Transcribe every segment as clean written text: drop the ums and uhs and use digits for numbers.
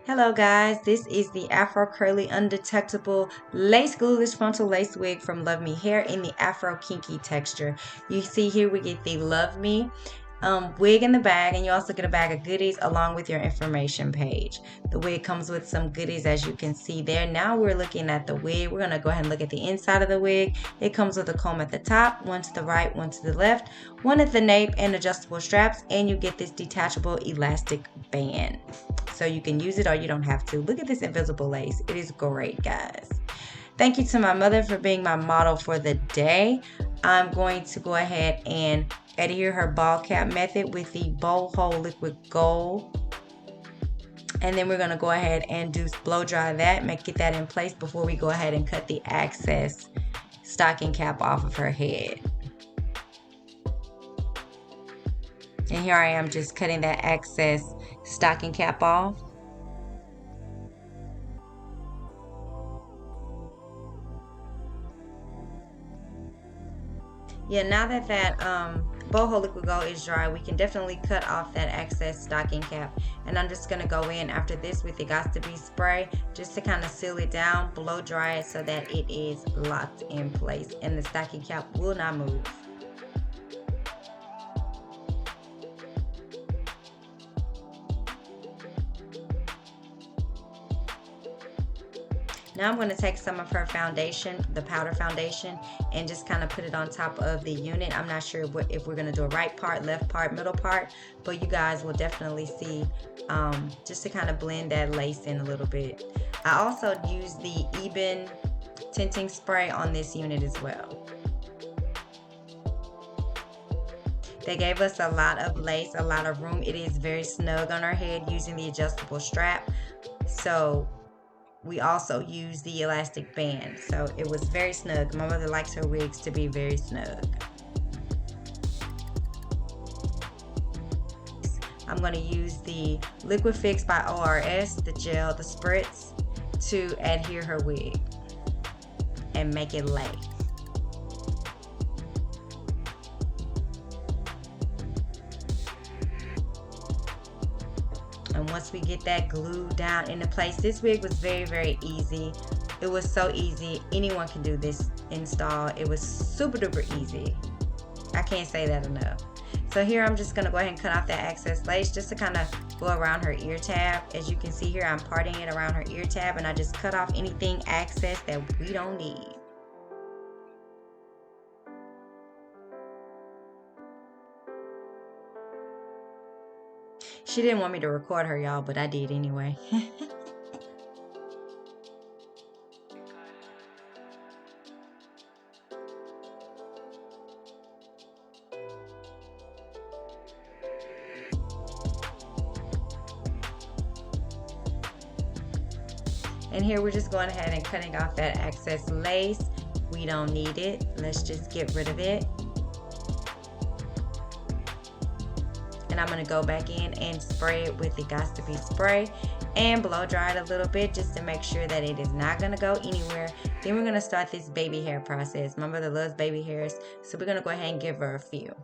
Hello guys, this is the Afro Curly Undetectable Lace Glueless Frontal Lace Wig from Luvmehair in the Afro Kinky texture. You see here we get the Luvme wig in the bag, and you also get a bag of goodies along with your information page. The wig comes with some goodies, as you can see there. Now we're looking at the wig. We're going to go ahead and look at the inside of the wig. It comes with a comb at the top, one to the right, one to the left, one at the nape, and adjustable straps, and you get this detachable elastic band. So you can use it or you don't have to. Look at this invisible lace. It is great, guys. Thank you to my mother for being my model for the day. I'm going to go ahead and adhere her ball cap method with the bowl hole liquid gold. And then we're going to go ahead and blow dry that, get that in place before we go ahead and cut the excess stocking cap off of her head. And here I am just cutting that excess stocking cap off. Yeah, now that boho liquid gold is dry, we can definitely cut off that excess stocking cap. And I'm just going to go in after this with the Got To Be spray just to kind of seal it down, blow dry it so that it is locked in place and the stocking cap will not move. Now I'm going to take some of her foundation, the powder foundation, and just kind of put it on top of the unit. I'm not sure if we're going to do a right part, left part, middle part, but you guys will definitely see just to kind of blend that lace in a little bit. I also use the Eben tinting spray on this unit as well. They gave us a lot of lace, a lot of room. It is very snug on her head using the adjustable strap. So we also use the elastic band, so it was very snug. My mother likes her wigs to be very snug. I'm going to use the Liquid Fix by ORS, the gel, the spritz, to adhere her wig and make it lay. And once we get that glue down into place, this wig was very, very easy. It was so easy. Anyone can do this install. It was super duper easy. I can't say that enough. So here I'm just going to go ahead and cut off that excess lace just to kind of go around her ear tab. As you can see here, I'm parting it around her ear tab, and I just cut off anything excess that we don't need. She didn't want me to record her, y'all, but I did anyway. And here we're just going ahead and cutting off that excess lace. We don't need it. Let's just get rid of it. And I'm going to go back in and spray it with the Got To Be spray and blow dry it a little bit just to make sure that it is not going to go anywhere. Then we're going to start this baby hair process. My mother loves baby hairs, so we're going to go ahead and give her a few.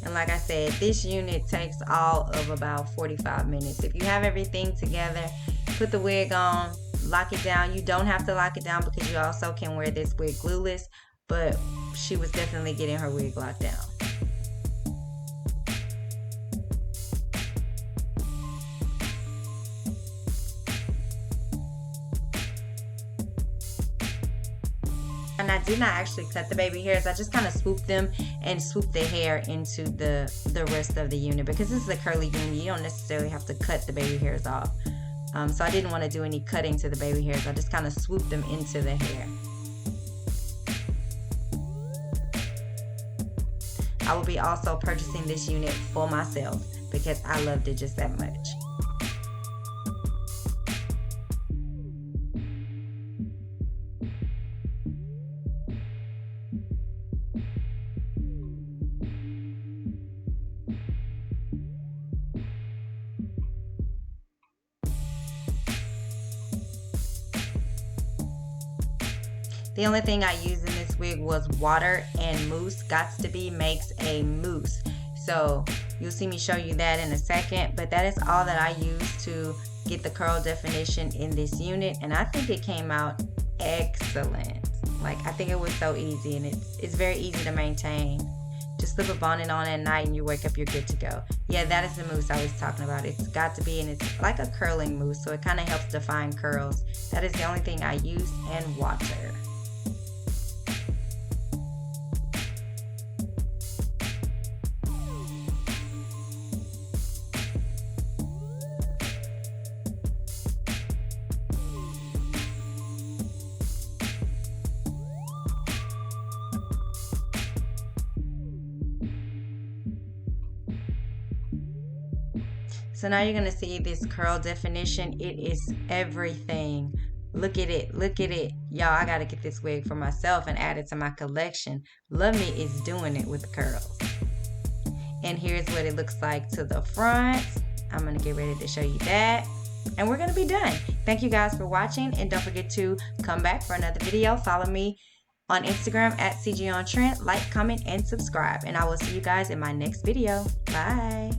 And like I said, this unit takes all of about 45 minutes. If you have everything together, put the wig on, lock it down. You don't have to lock it down because you also can wear this wig glueless, but she was definitely getting her wig locked down. And I did not actually cut the baby hairs. I just kind of swooped them and swooped the hair into the rest of the unit, because this is a curly unit. You don't necessarily have to cut the baby hairs off. So I didn't want to do any cutting to the baby hairs. I just kind of swooped them into the hair. I will be also purchasing this unit for myself because I loved it just that much. The only thing I used in this wig was water and mousse. Gots to be makes a mousse. So you'll see me show you that in a second, but that is all that I used to get the curl definition in this unit, and I think it came out excellent. Like, I think it was so easy, and it's very easy to maintain. Just slip a bonnet on at night and you wake up, you're good to go. Yeah, that is the mousse I was talking about. It's got to be, and it's like a curling mousse, so it kind of helps define curls. That is the only thing I used, and water. So now you're going to see this curl definition. It is everything. Look at it. Look at it. Y'all, I got to get this wig for myself and add it to my collection. Luvme is doing it with the curls. And here's what it looks like to the front. I'm going to get ready to show you that. And we're going to be done. Thank you guys for watching. And don't forget to come back for another video. Follow me on Instagram at CG OnTrend. Like, comment, and subscribe. And I will see you guys in my next video. Bye.